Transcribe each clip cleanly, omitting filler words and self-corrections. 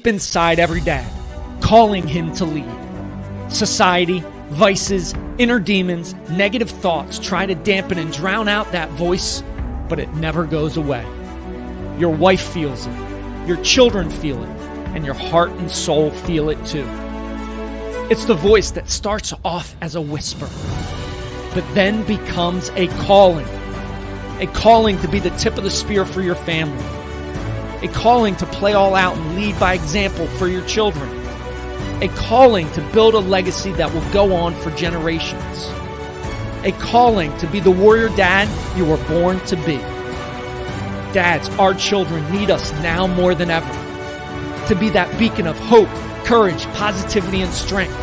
deep inside every dad, calling him to lead. Society, vices, inner demons, negative thoughts try to dampen and drown out that voice, but it never goes away. Your wife feels it, your children feel it, and your heart and soul feel it too. It's the voice that starts off as a whisper, but then becomes a calling to be the tip of the spear for your family, a calling to play all out and lead by example for your children, a calling to build a legacy that will go on for generations, a calling to be the warrior dad you were born to be. Dads, our children need us now more than ever to be that beacon of hope, courage, positivity, and strength.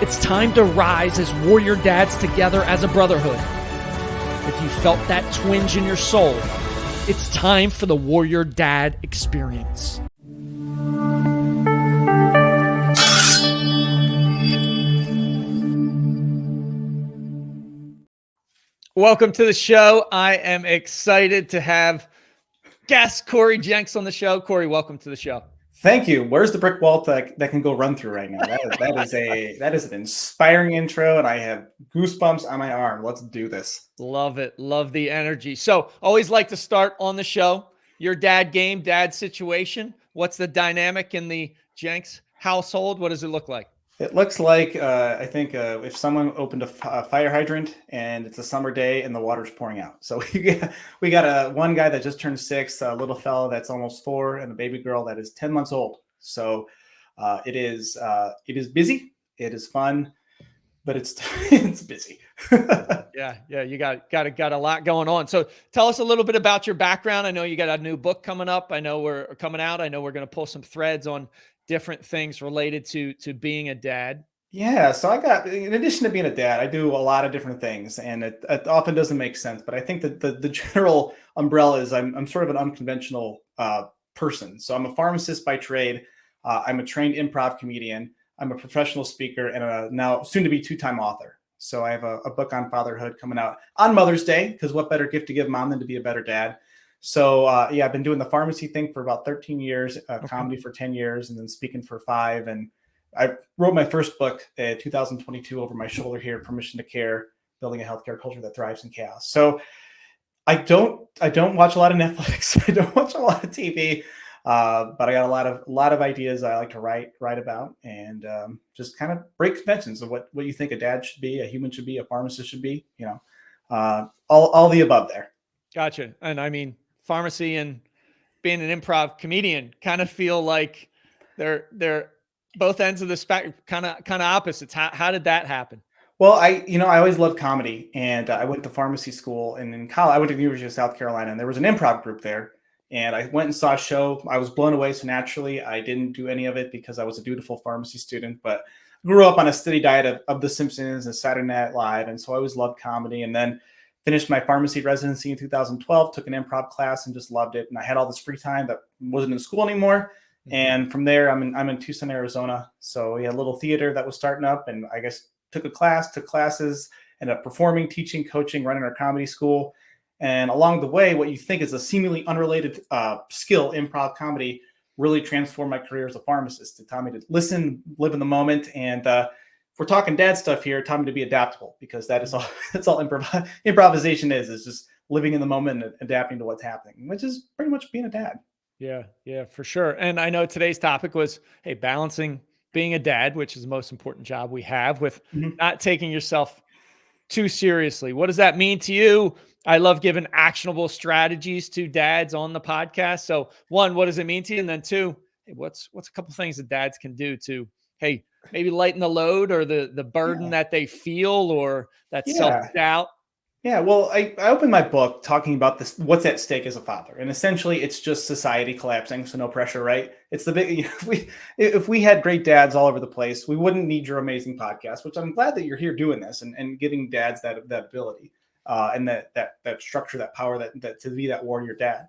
It's time to rise as warrior dads together as a brotherhood. If you felt that twinge in your soul, it's time for the Warrior Dad Experience. Welcome to the show. I am excited to have guest Cory Jenks on the show. Cory, welcome to the show. Thank you. Where's the brick wall that can go run through right now? That is an inspiring intro, and I have goosebumps on my arm. Let's do this. Love it. Love the energy. So always like to start on the show. Your dad game, dad situation. What's the dynamic in the Jenks household? What does it look like? It looks like, I think if someone opened a fire hydrant and it's a summer day and the water's pouring out. So we got one guy that just turned 6, a little fella that's almost 4, and a baby girl that is 10 months old. So it is busy. It is fun, but it's busy. Yeah. You got a lot going on. So tell us a little bit about your background. I know you got a new book coming up. I know we're coming out. I know we're going to pull some threads on different things related to being a dad. Yeah. So in addition to being a dad, I do a lot of different things, and it often doesn't make sense, but I think that the general umbrella is I'm sort of an unconventional person. So I'm a pharmacist by trade. I'm a trained improv comedian. I'm a professional speaker and a now soon to be 2-time author. So I have a book on fatherhood coming out on Mother's Day, because what better gift to give mom than to be a better dad? So I've been doing the pharmacy thing for about 13 years, comedy for 10 years, and then speaking for 5. And I wrote my first book in 2022 over my shoulder here, Permission to Care, Building a Healthcare Culture That Thrives in Chaos. So I don't watch a lot of Netflix. I don't watch a lot of TV, but I got a lot of ideas I like to write about, and just kind of break conventions of what you think a dad should be, a human should be, a pharmacist should be, all the above there. Gotcha. And I mean, pharmacy and being an improv comedian kind of feel like they're both ends of the spectrum, kind of opposites. How did that happen? Well, I always loved comedy, and I went to pharmacy school, and in college I went to the University of South Carolina, and there was an improv group there, and I went and saw a show. I was blown away. So naturally I didn't do any of it because I was a dutiful pharmacy student, but grew up on a steady diet of The Simpsons and Saturday Night Live. And so I always loved comedy, and then finished my pharmacy residency in 2012, took an improv class and just loved it. And I had all this free time that wasn't in school anymore. Mm-hmm. And from there, I'm in Tucson, Arizona. So we had a little theater that was starting up, and I guess took classes, ended up performing, teaching, coaching, running our comedy school. And along the way, what you think is a seemingly unrelated skill, improv comedy, really transformed my career as a pharmacist. It taught me to listen, live in the moment, and if we're talking dad stuff here, taught me to be adaptable, because that's all improvisation is just living in the moment and adapting to what's happening, which is pretty much being a dad. Yeah, for sure. And I know today's topic was, hey, balancing being a dad, which is the most important job we have, with not taking yourself too seriously. What does that mean to you? I love giving actionable strategies to dads on the podcast. So 1, what does it mean to you? And then 2, hey, what's a couple things that dads can do to, hey, maybe lighten the load or the burden that they feel, or that self-doubt? Yeah, well, I opened my book talking about this, what's at stake as a father. And essentially it's just society collapsing. So no pressure, right? It's the big, if we had great dads all over the place, we wouldn't need your amazing podcast, which I'm glad that you're here doing this and giving dads that ability and that structure, that power, that to be that warrior dad.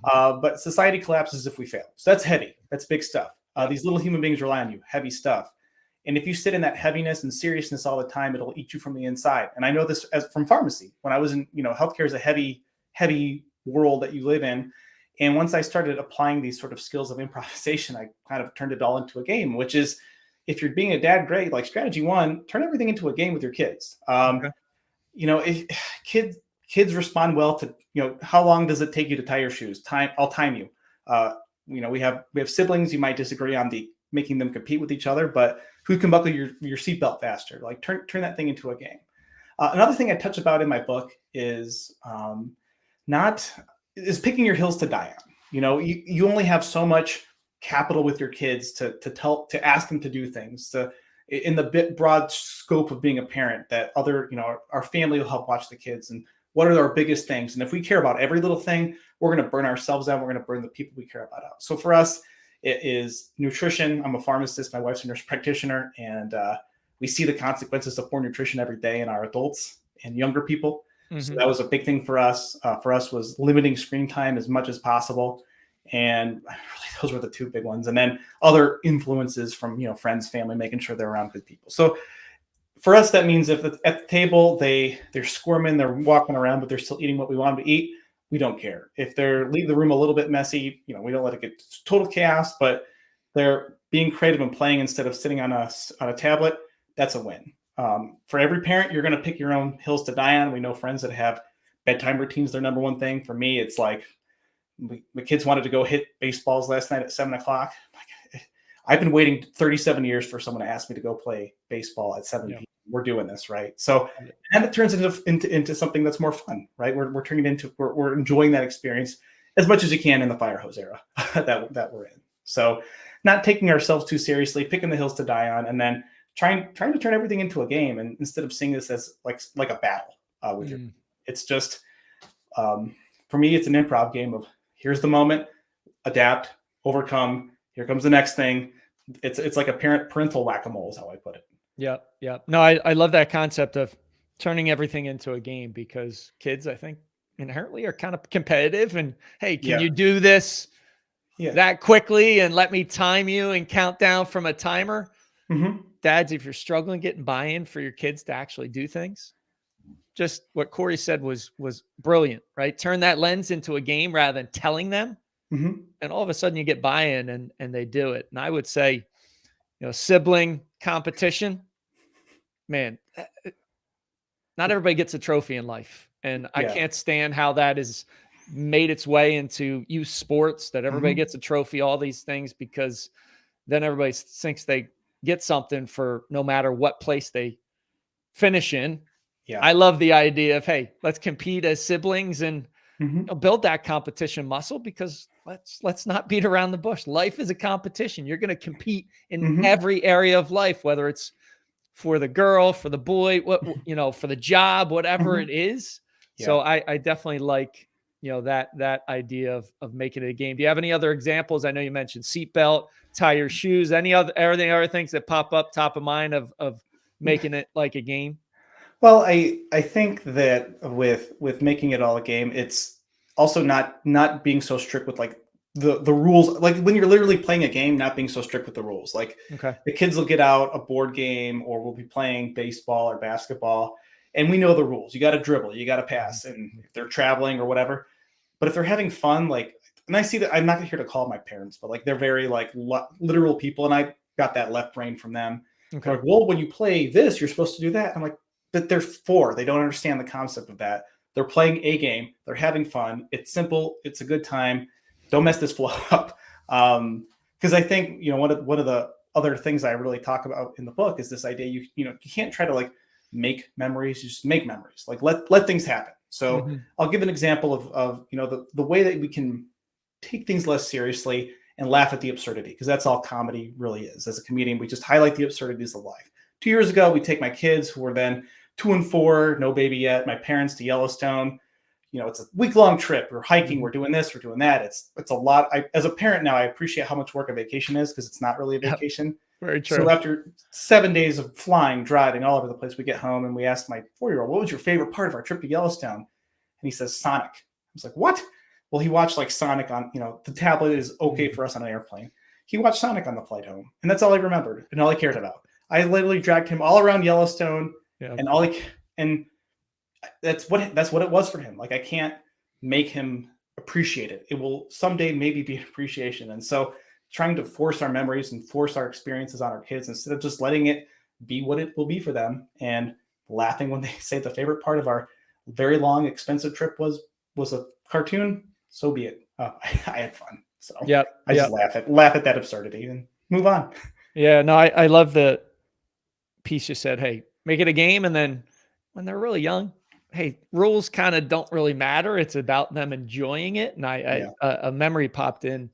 But society collapses if we fail. So that's heavy. That's big stuff. These little human beings rely on you, heavy stuff. And if you sit in that heaviness and seriousness all the time, it'll eat you from the inside. And I know this from pharmacy. When I was in, healthcare is a heavy world that you live in. And once I started applying these sort of skills of improvisation, I kind of turned it all into a game, which is, if you're being a dad, great. Like strategy one, turn everything into a game with your kids. Okay. If kids respond well to, how long does it take you to tie your shoes? I'll time you. We have siblings. You might disagree on the making them compete with each other, but who can buckle your seatbelt faster? Like turn that thing into a game. Another thing I touch about in my book is picking your hills to die on. You only have so much capital with your kids to ask them to do things in the broad scope of being a parent, that our family will help watch the kids, and what are our biggest things. And if we care about every little thing, we're going to burn ourselves out. We're going to burn the people we care about out. So for us, it is nutrition. I'm a pharmacist. My wife's a nurse practitioner, and we see the consequences of poor nutrition every day in our adults and younger people. Mm-hmm. So that was a big thing for us. For us was limiting screen time as much as possible. And really, those were the two big ones. And then other influences from, friends, family, making sure they're around good people. So for us, that means if at the table, they're squirming, they're walking around, but they're still eating what we want them to eat, we don't care. If they're leave the room a little bit messy, we don't let it get total chaos, but they're being creative and playing instead of sitting on a tablet, that's a win. For every parent, you're going to pick your own hills to die on. We know friends that have bedtime routines, their number one thing. For me, it's like, my kids wanted to go hit baseballs last night at 7:00. I've been waiting 37 years for someone to ask me to go play baseball at 7 p.m. We're doing this, right? So, and it turns into something that's more fun, right? We're turning it into, we're enjoying that experience as much as you can in the fire hose era that we're in. So, not taking ourselves too seriously, picking the hills to die on, and then trying to turn everything into a game, and instead of seeing this as like a battle with your, it's just for me, it's an improv game of, here's the moment, adapt, overcome. Here comes the next thing. It's like a parental whack-a-mole is how I put it. Yeah. Yeah. No, I love that concept of turning everything into a game, because kids, I think, inherently are kind of competitive, and hey, can you do this that quickly and let me time you and count down from a timer? Mm-hmm. Dads, if you're struggling getting buy-in for your kids to actually do things, just what Cory said was brilliant, right? Turn that lens into a game rather than telling them. Mm-hmm. And all of a sudden you get buy-in and they do it. And I would say, sibling competition, man, not everybody gets a trophy in life. And I can't stand how that has made its way into youth sports, that everybody gets a trophy, all these things, because then everybody thinks they get something for no matter what place they finish in. Yeah. I love the idea of, hey, let's compete as siblings and build that competition muscle, because let's not beat around the bush. Life is a competition. You're going to compete in every area of life, whether it's for the girl, for the boy, for the job, whatever it is. Yeah. So I definitely like, that idea of making it a game. Do you have any other examples? I know you mentioned seatbelt, tie your shoes, other things that pop up top of mind of making it like a game? Well, I think that with making it all a game, it's also not being so strict with like the rules. Like when you're literally playing a game, not being so strict with the rules. Like the kids will get out a board game, or we'll be playing baseball or basketball, and we know the rules. You got to dribble, you got to pass, and if they're traveling or whatever. But if they're having fun, like, and I see that, I'm not here to call my parents, but like they're very like literal people, and I got that left brain from them. Okay. Like, well, when you play this, you're supposed to do that. I'm like, that they're four. They don't understand the concept of that. They're playing a game. They're having fun. It's simple. It's a good time. Don't mess this flow up. Because I think, one of the other things I really talk about in the book is this idea you can't try to like make memories. You just make memories. Like let things happen. So I'll give an example of the way that we can take things less seriously and laugh at the absurdity, because that's all comedy really is. As a comedian, we just highlight the absurdities of life. 2 years ago, we take my kids, who were then 2 and 4, no baby yet, my parents, to Yellowstone. It's a week-long trip. We're hiking. We're doing this. We're doing that. It's a lot. As a parent now, I appreciate how much work a vacation is, because it's not really a vacation. Very true. So after 7 days of flying, driving all over the place, we get home and we asked my 4-year-old, what was your favorite part of our trip to Yellowstone? And he says, Sonic. I was like, what? Well, he watched like Sonic on, the tablet is okay for us on an airplane. He watched Sonic on the flight home, and that's all he remembered and all he cared about. I literally dragged him all around Yellowstone, and that's what it was for him. Like, I can't make him appreciate it. It will someday maybe be an appreciation. And so trying to force our memories and force our experiences on our kids instead of just letting it be what it will be for them, and laughing when they say the favorite part of our very long, expensive trip was a cartoon, so be it. I had fun. So Yep. I just Yep. laugh at that absurdity and move on. Yeah. No, I love the piece you said. Hey, make it a game. And then when they're really young, hey, rules kind of don't really matter. It's about them enjoying it. And Yeah. a memory popped in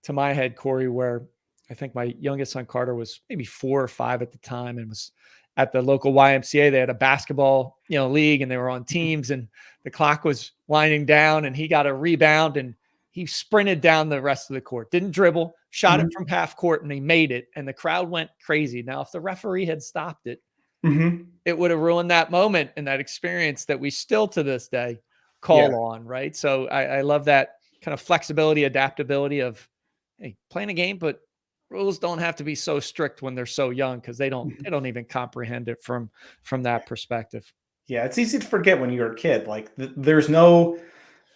to my head, Corey, where I think my youngest son Carter was maybe 4 or 5 at the time, and was at the local YMCA. They had a basketball, league, and they were on teams, and the clock was winding down, and he got a rebound, and he sprinted down the rest of the court, didn't dribble, shot it Mhm. from half court, and he made it. And the crowd went crazy. Now, if the referee had stopped it, Mhm. it would have ruined that moment and that experience that we still to this day Yeah. call on, right? So I love that kind of flexibility, adaptability of, hey, playing a game, but rules don't have to be so strict when they're so young, because they don't Mhm. they don't even comprehend it from that perspective. Yeah, it's easy to forget when you're a kid. Like there's no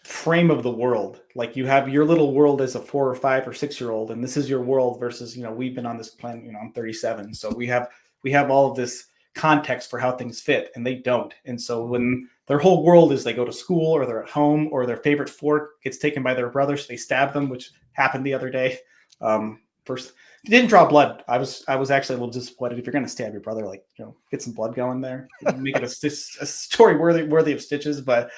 frame of the world. Like you have your little world as a 4 or 5 or 6 year old, and this is your world versus, we've been on this planet, I'm 37. So we have all of this context for how things fit, and they don't. And so when their whole world is they go to school or they're at home or their favorite fork gets taken by their brother, so they stab them, which happened the other day. First, it didn't draw blood. I was actually a little disappointed. If you're going to stab your brother, like, get some blood going there, make it a story worthy of stitches. But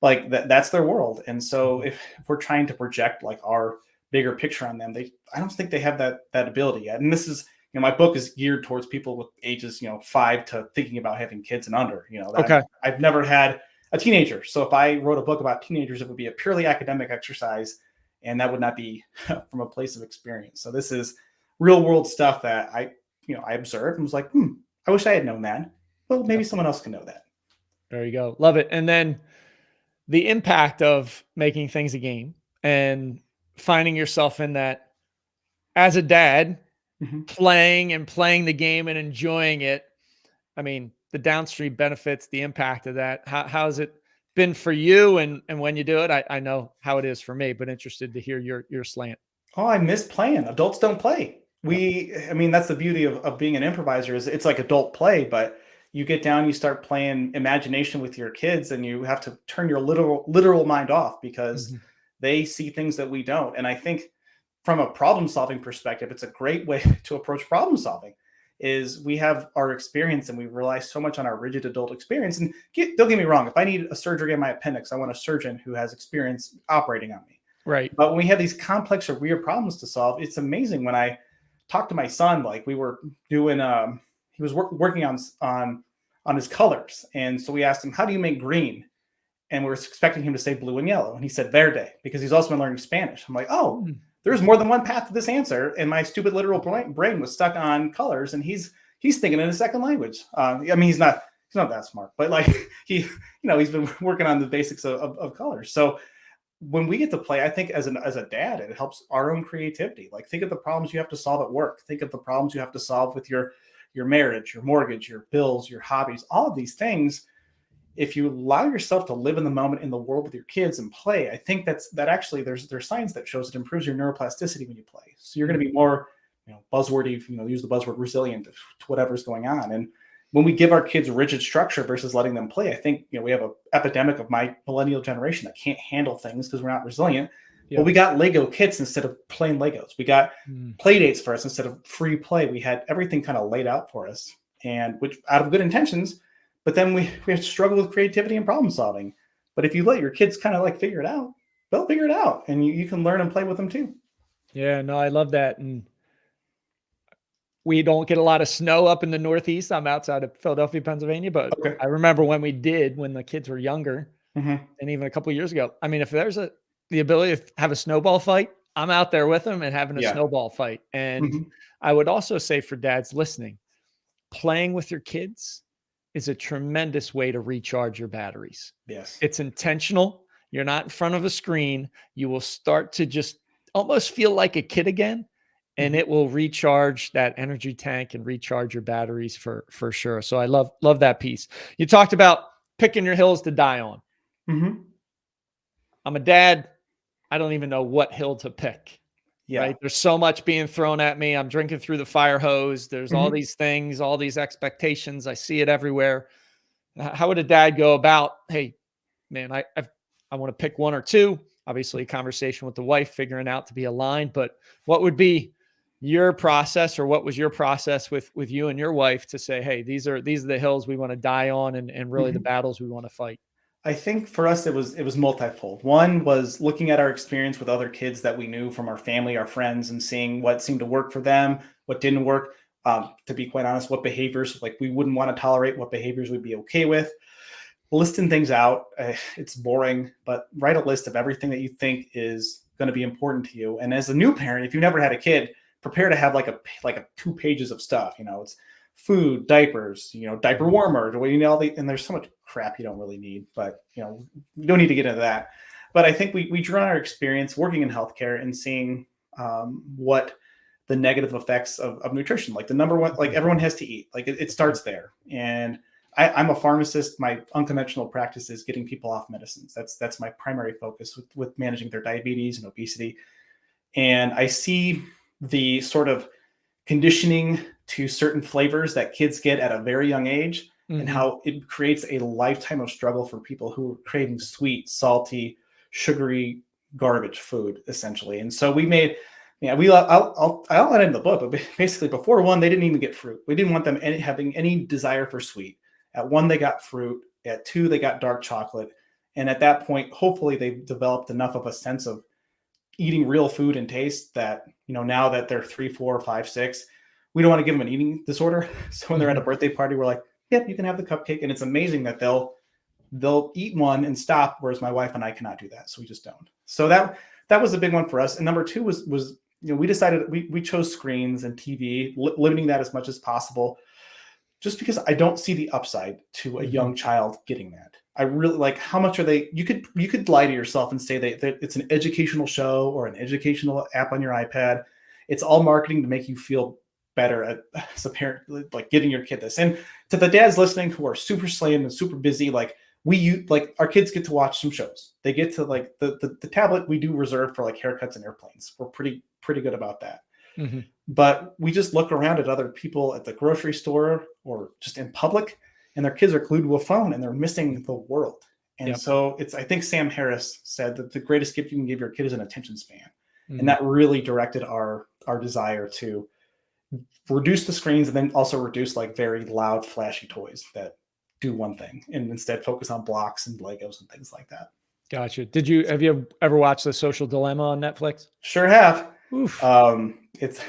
like that's their world. And so if we're trying to project like our bigger picture on them, I don't think they have that ability yet. And this is, my book is geared towards people with ages 5 to thinking about having kids and under. That Okay. I've never had a teenager, so if I wrote a book about teenagers, it would be a purely academic exercise, and that would not be from a place of experience. So this is real world stuff that I observed and was like, I wish I had known that. Well, maybe Yep. someone else can know that. There you go. Love it. And then the impact of making things a game and finding yourself in that as a dad, Mhm. playing the game and enjoying it. I mean, the downstream benefits, the impact of that. How has it been for you? And when you do it, I know how it is for me, but interested to hear your slant. Oh, I miss playing. Adults don't play. Yep. I mean, that's the beauty of being an improviser is it's like adult play, but you get down, you start playing imagination with your kids, and you have to turn your literal mind off because Mhm. they see things that we don't. And I think from a problem solving perspective, it's a great way to approach problem solving. Is we have our experience and we rely so much on our rigid adult experience. And don't get me wrong, if I need a surgery on my appendix, I want a surgeon who has experience operating on me. Right. But when we have these complex or weird problems to solve, it's amazing. When I talked to my son, like we were doing, he was working on his colors, and so we asked him, "How do you make green?" And we are expecting him to say blue and yellow, and he said verde because he's also been learning Spanish. I'm like, oh, Mm. there's more than one path to this answer, and my stupid literal brain was stuck on colors, and he's thinking in a second language. I mean, he's not that smart, but like he's been working on the basics of colors. So when we get to play, I think as a dad, it helps our own creativity. Like think of the problems you have to solve at work. Think of the problems you have to solve with your marriage, your mortgage, your bills, your hobbies, all of these things. If you allow yourself to live in the moment in the world with your kids and play, I think that actually there's science that shows it improves your neuroplasticity when you play. So you're going to be more, buzzwordy, use the buzzword resilient to whatever's going on. And when we give our kids rigid structure versus letting them play, I think, we have an epidemic of my millennial generation that can't handle things because we're not resilient. Well, Yep. we got Lego kits instead of plain Legos. We got Mm. play dates for us instead of free play. We had everything kind of laid out for us, and which out of good intentions, but then we have to struggle with creativity and problem solving. But if you let your kids kind of like figure it out, they'll figure it out, and you can learn and play with them too. Yeah, no, I love that. And we don't get a lot of snow up in the Northeast. I'm outside of Philadelphia, Pennsylvania, but Okay. I remember when we did, when the kids were younger, Hmm. and even a couple of years ago. I mean, if there's the ability to have a snowball fight, I'm out there with them and having a Yeah. snowball fight. And Hmm. I would also say for dads listening, playing with your kids is a tremendous way to recharge your batteries. Yes. It's intentional. You're not in front of a screen. You will start to just almost feel like a kid again, and Hmm. it will recharge that energy tank and recharge your batteries for sure. So I love that piece. You talked about picking your hills to die on. Hmm. I'm a dad. I don't even know what hill to pick. Yeah. Right? There's so much being thrown at me. I'm drinking through the fire hose. There's all Mhm. these things, all these expectations. I see it everywhere. How would a dad go about, hey, man, I want to pick one or two. Obviously, a conversation with the wife, figuring out to be aligned. But what would be your process, or what was your process with you and your wife to say, hey, these are the hills we want to die on, and really the Mhm. battles we want to fight? I think for us it was multifold. One was looking at our experience with other kids that we knew from our family, our friends, and seeing what seemed to work for them, what didn't work. To be quite honest, what behaviors like we wouldn't want to tolerate, what behaviors we'd be okay with. Listing things out, it's boring, but write a list of everything that you think is going to be important to you. And as a new parent, if you've never had a kid, prepare to have like a 2 pages of stuff. It's food, diapers, diaper Mhm. warmer, and there's so much crap you don't really need, but we don't need to get into that. But I think we drew on our experience working in healthcare and seeing what the negative effects of nutrition, like the number one, like everyone has to eat, like it starts there. And I'm a pharmacist. My unconventional practice is getting people off medicines. That's my primary focus with managing their diabetes and obesity. And I see the sort of conditioning to certain flavors that kids get at a very young age, and Mhm. how it creates a lifetime of struggle for people who are craving sweet, salty, sugary garbage food, essentially. And so we made, yeah, I'll let it in the book, but basically before one, they didn't even get fruit. We didn't want them having any desire for sweet. At one, they got fruit. At two, they got dark chocolate. And at that point, hopefully they've developed enough of a sense of eating real food and taste that, now that they're 3, 4, 5, 6, we don't want to give them an eating disorder. So when they're at a Mhm. birthday party, we're like, yep, you can have the cupcake. And it's amazing that they'll eat one and stop, whereas my wife and I cannot do that. So we just don't. So that was a big one for us. And number two was we decided we chose screens and TV, limiting that as much as possible, just because I don't see the upside to a Mhm. young child getting that. I really like, how much are they? You could lie to yourself and say that it's an educational show or an educational app on your iPad. It's all marketing to make you feel better as a parent, like giving your kid this. And to the dads listening who are super slammed and super busy, like like our kids get to watch some shows. They get to like the tablet we do reserve for like haircuts and airplanes. We're pretty good about that. Mhm. But we just look around at other people at the grocery store or just in public, and their kids are glued to a phone and they're missing the world. And Yep. so I think Sam Harris said that the greatest gift you can give your kid is an attention span. And Mhm. that really directed our desire to reduce the screens and then also reduce like very loud, flashy toys that do one thing, and instead focus on blocks and Legos and things like that. Gotcha. Have you ever watched The Social Dilemma on Netflix? Sure have. Oof. It's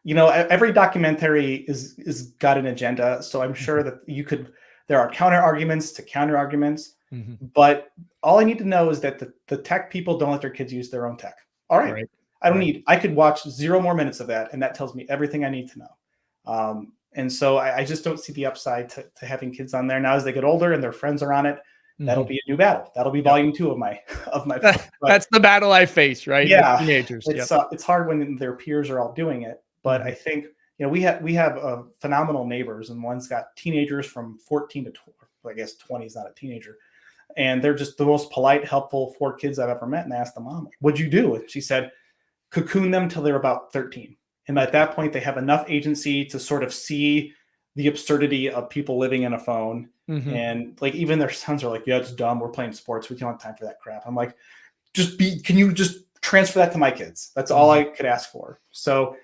every documentary is got an agenda, so I'm sure Mhm. that there are counter arguments to counter arguments, Mhm. but all I need to know is that the tech people don't let their kids use their own tech. All right, Right. Right. I could watch 0 more minutes of that, and that tells me everything I need to know. And so I just don't see the upside to having kids on there now. As they get older and their friends are on it, that'll Mhm. be a new battle. That'll be Yep. volume 2 of my of my book. But That's the battle I face, right, with yeah, teenagers. Yep. it's hard when their peers are all doing it, but I Mhm. think we have phenomenal neighbors, and one's got teenagers from 14 to 20, I guess 20 is not a teenager, and they're just the most polite, helpful 4 kids I've ever met. And I asked the mom, "What'd you do?" And she said, "Cocoon them till they're about 13, and at that point they have enough agency to sort of see the absurdity of people living in a phone." Mhm. And like even their sons are like, "Yeah, it's dumb. We're playing sports. We don't have time for that crap." I'm like, can you just transfer that to my kids? That's all Mhm. I could ask for. So,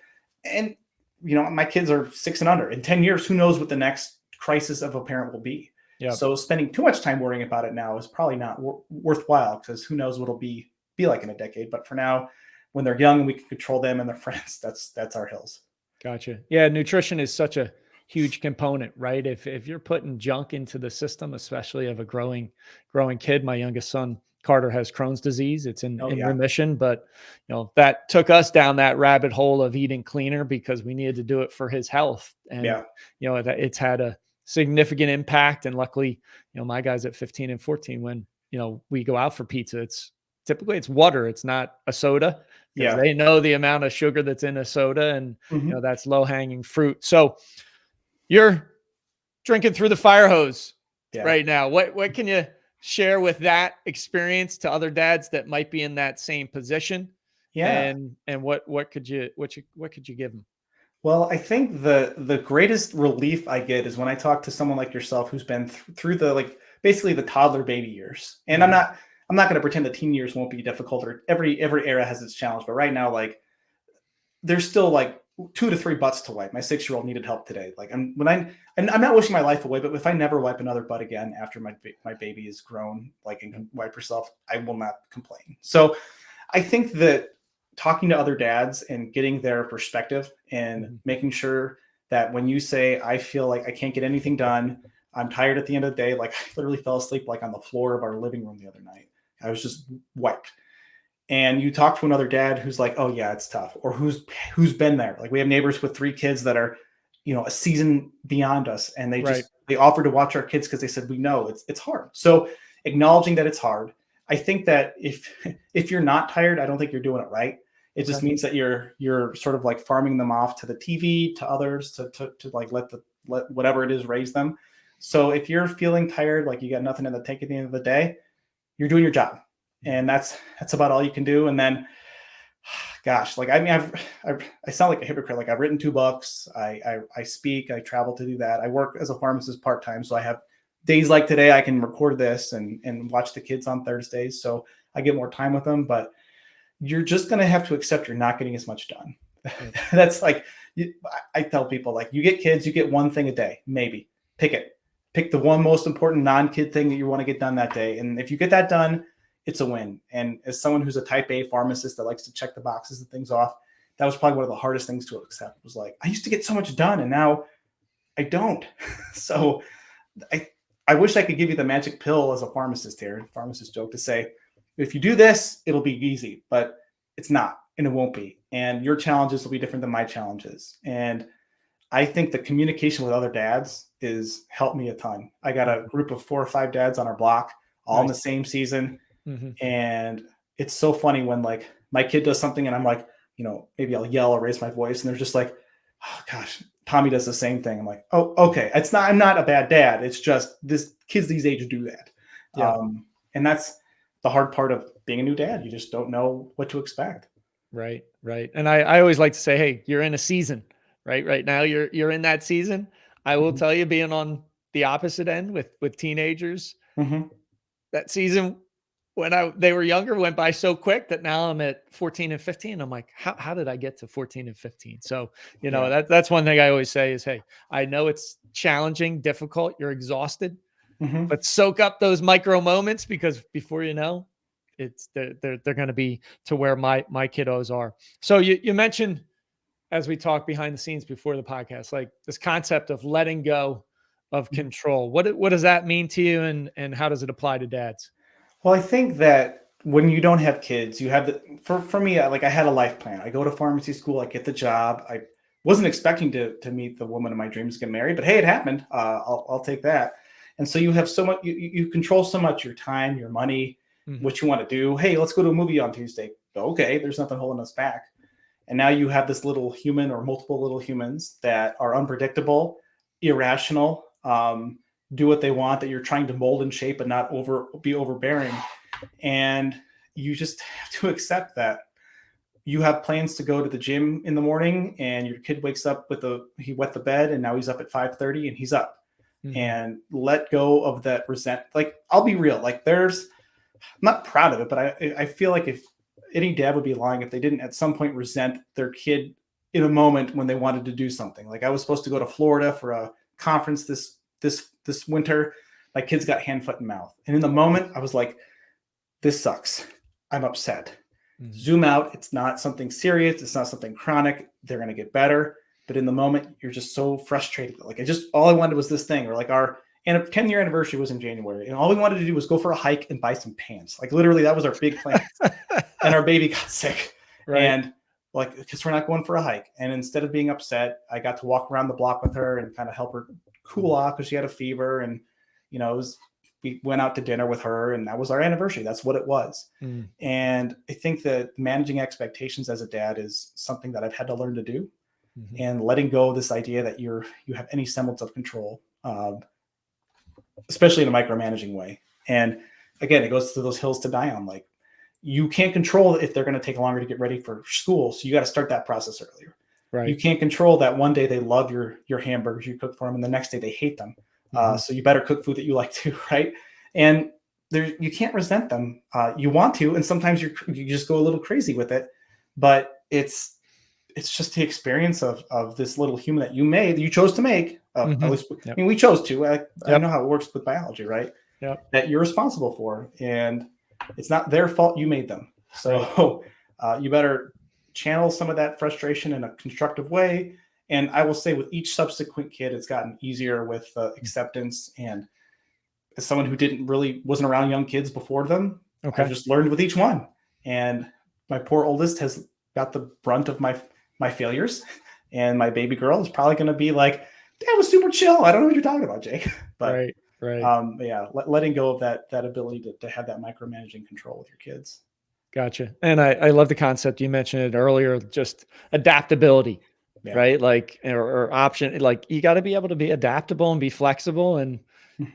and my kids are 6 and under. In 10 years, who knows what the next crisis of a parent will be? Yep. So spending too much time worrying about it now is probably not worthwhile, because who knows what it'll be like in a decade. But for now, when they're young and we can control them and their friends, that's our hills. Gotcha. Yeah, nutrition is such a huge component, right? If you're putting junk into the system, especially of a growing kid, my youngest son Carter has Crohn's disease. It's in Oh in yeah, remission, but that took us down that rabbit hole of eating cleaner because we needed to do it for his health, and yeah, it's had a significant impact. And luckily, my guys at 15 and 14, when we go out for pizza, it's water, it's not a soda, because yeah. they know the amount of sugar that's in a soda, and Hmm. that's low hanging fruit. So you're drinking through the fire hose Yeah. right now. What can you share with that experience to other dads that might be in that same position? Yeah. And what could you give them? Well, I think the greatest relief I get is when I talk to someone like yourself who's been through the like basically the toddler baby years. And Mhm. I'm not going to pretend the teen years won't be difficult, or every era has its challenge, but right now like there's still like 2 to 3 butts to wipe. My 6-year-old needed help today. Like I'm not wishing my life away, but if I never wipe another butt again after my baby is grown, like and can wipe herself, I will not complain. So I think that talking to other dads and getting their perspective and Mhm. making sure that when you say, I feel like I can't get anything done, I'm tired at the end of the day, like I literally fell asleep like on the floor of our living room the other night. I was just wiped. And you talk to another dad who's like, oh yeah, it's tough, or who's been there. Like we have neighbors with 3 kids that are, a season beyond us, and Right. they offered to watch our kids because they said we know it's hard. So acknowledging that it's hard. I think that if if you're not tired, I don't think you're doing it right. It just Okay. means that you're sort of like farming them off to the TV, to others, to like let whatever it is raise them. So if you're feeling tired, like you got nothing in the tank at the end of the day, you're doing your job, and that's about all you can do. And then gosh, like I mean, I sound like a hypocrite. Like I've written 2 books. I speak. I travel to do that. I work as a pharmacist part time, so I have days like today. I can record this and watch the kids on Thursdays, so I get more time with them. But you're just gonna have to accept you're not getting as much done. Yep. That's like I tell people, like you get kids, you get one thing a day, maybe pick it. Pick the one most important non-kid thing that you want to get done that day, and if you get that done, it's a win. And as someone who's a type A pharmacist that likes to check the boxes and things off, that was probably one of the hardest things to accept. Was like I used to get so much done, and now I don't. So I I wish I could give you the magic pill as a pharmacist here, pharmacist joke, to say if you do this, it'll be easy, but it's not, and it won't be. And your challenges will be different than my challenges. And I think the communication with other dads is helped me a ton. I got a Mhm. group of 4 or 5 dads on our block, all in Nice. the same season. Mhm. And it's so funny when like my kid does something and I'm like, maybe I'll yell or raise my voice, and they're just like, oh gosh, Tommy does the same thing. I'm like, oh, okay. I'm not a bad dad. It's just this kids these age do that. Yeah. And that's the hard part of being a new dad. You just don't know what to expect. Right. Right. And I always like to say, hey, you're in a season, right? Right now you're in that season. I will Mhm. tell you, being on the opposite end with teenagers, Mhm. that season when they were younger went by so quick that now I'm at 14 and 15. I'm like, how did I get to 14 and 15? So, Yeah. that's one thing I always say is, hey, I know it's challenging, difficult, you're exhausted, Mhm. but soak up those micro moments, because before you know, it's they're going to be to where my kiddos are. So you mentioned, as we talked behind the scenes before the podcast, like this concept of letting go of control. What does that mean to you, and how does it apply to dads? Well, I think that when you don't have kids, you have for me, like I had a life plan. I go to pharmacy school, I get the job. I wasn't expecting to meet the woman of my dreams, get married, but hey, it happened. I'll take that. And so you have so much, you control so much your time, your money, Mhm. what you want to do. Hey, let's go to a movie on Tuesday. Okay, there's nothing holding us back. And now you have this little human or multiple little humans that are unpredictable, irrational, do what they want, that you're trying to mold and shape, but not be overbearing. And you just have to accept that you have plans to go to the gym in the morning, and your kid wakes up he wet the bed, and now he's up at 5:30 and he's up. Mhm. And let go of that resent. Like I'll be real, like I'm not proud of it, but I feel like if any dad would be lying if they didn't at some point resent their kid in a moment when they wanted to do something. Like I was supposed to go to Florida for a conference this winter. My kids got hand, foot, and mouth. And in the moment, I was like, this sucks. I'm upset. Mhm. Zoom out. It's not something serious. It's not something chronic. They're going to get better. But in the moment, you're just so frustrated. Like all I wanted was this thing, or like our 10-year anniversary was in January. And all we wanted to do was go for a hike and buy some pants. Like literally that was our big plan. And our baby got sick. Right. And like, because we're not going for a hike. And instead of being upset, I got to walk around the block with her and kind of help her cool off because she had a fever. And, we went out to dinner with her, and that was our anniversary. That's what it was. Mm. And I think that managing expectations as a dad is something that I've had to learn to do, Mhm. and letting go of this idea that you have any semblance of control, especially in a micromanaging way. And again, it goes to those hills to die on. Like, you can't control if they're going to take longer to get ready for school. So you got to start that process earlier. Right. You can't control that one day they love your hamburgers you cook for them, and the next day they hate them. So you better cook food that you like too, right? And you can't resent them. You want to, and sometimes you just go a little crazy with it. But it's just the experience of this little human that you made, that you chose to make. At least, I mean, we chose to. I know how it works with biology, right? Yep. That you're responsible for, and it's not their fault you made them. So you better channel some of that frustration in a constructive way. And I will say, with each subsequent kid, it's gotten easier with acceptance. And as someone who wasn't around young kids before them, I just learned with each one. And my poor oldest has got the brunt of my failures, and my baby girl is probably going to be like, "Dad was super chill. I don't know what you're talking about, Jake." But yeah, letting go of that ability to have that micromanaging control with your kids. Gotcha. And I love the concept. You mentioned it earlier, just adaptability, right? Like, or option, like, you got to be able to be adaptable and be flexible. And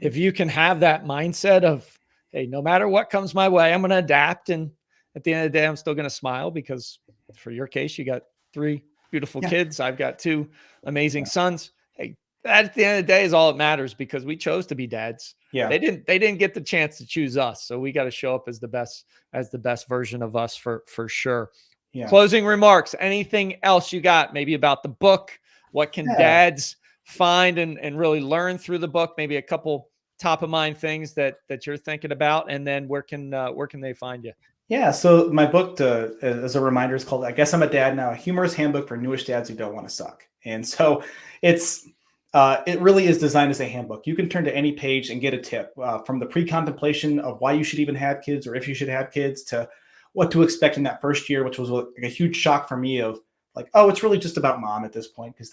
if you can have that mindset of, hey, no matter what comes my way, I'm going to adapt. And at the end of the day, I'm still going to smile, because for your case, you got 3 beautiful kids. I've got 2 amazing sons. Hey, that at the end of the day is all that matters, because we chose to be dads. Yeah. They didn't get the chance to choose us. So we got to show up as the best version of us for sure. Yeah. Closing remarks. Anything else you got? Maybe about the book? What can dads find and really learn through the book? Maybe a couple top of mind things that you're thinking about, and then where can they find you? Yeah. So my book, as a reminder, is called "I Guess I'm a Dad Now: A Humorous Handbook for Newish Dads Who Don't Want to Suck." And so it really is designed as a handbook. You can turn to any page and get a tip, from the pre-contemplation of why you should even have kids, or if you should have kids, to what to expect in that first year, which was like a huge shock for me, of like, oh, it's really just about mom at this point, because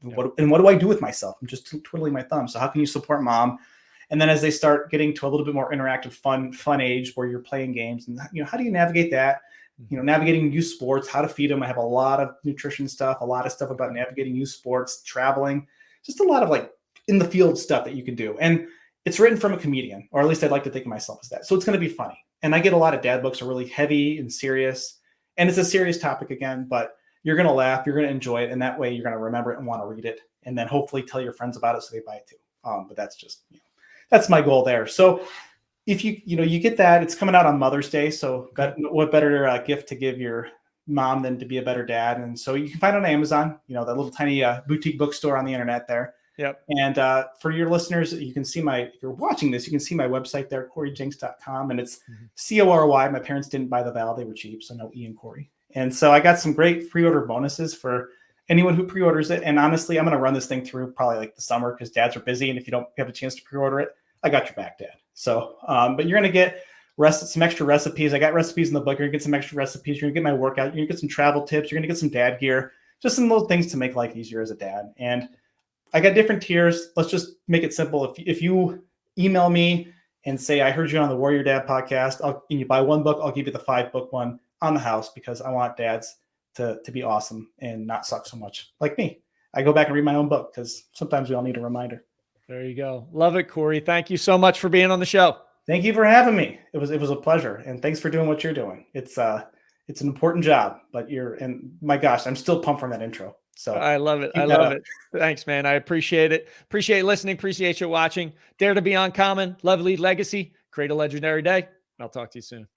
what do I do with myself? I'm just twiddling my thumbs. So how can you support mom? And then as they start getting to a little bit more interactive, fun age where you're playing games, and how do you navigate that? Navigating youth sports, how to feed them. I have a lot of nutrition stuff, a lot of stuff about navigating youth sports, traveling, just a lot of like in the field stuff that you can do. And it's written from a comedian, or at least I'd like to think of myself as that. So it's going to be funny. And I get a lot of dad books are really heavy and serious, and it's a serious topic again, but you're going to laugh, you're going to enjoy it. And that way you're going to remember it and want to read it, and then hopefully tell your friends about it so they buy it too. But that's just, that's my goal there. So if you get that, it's coming out on Mother's Day. So what better gift to give your mom than to be a better dad? And so you can find it on Amazon, that little tiny boutique bookstore on the internet there. Yep. And for your listeners, you can see if you're watching this, you can see my website there, CoryJenks.com. And it's CORY. My parents didn't buy the vowel. They were cheap. So no E in Cory. And so I got some great pre-order bonuses for anyone who pre-orders it. And honestly, I'm going to run this thing through probably like the summer, because dads are busy. And if you don't have a chance to pre-order it, I got your back, Dad. So, but you're going to get some extra recipes. I got recipes in the book. You're going to get some extra recipes. You're going to get my workout. You're going to get some travel tips. You're going to get some dad gear, just some little things to make life easier as a dad. And I got different tiers. Let's just make it simple. If you email me and say, I heard you on the Warrior Dad podcast, and you buy one book, I'll give you the 5-book one on the house, because I want dads to be awesome and not suck so much like me. I go back and read my own book, because sometimes we all need a reminder. There you go. Love it, Cory. Thank you so much for being on the show. Thank you for having me. It was a pleasure. And thanks for doing what you're doing. It's an important job, and my gosh, I'm still pumped from that intro. So I love it. I love it. Thanks, man. I appreciate it. Appreciate listening. Appreciate you watching. Dare to be uncommon. Love, lead, legacy. Create a legendary day. I'll talk to you soon.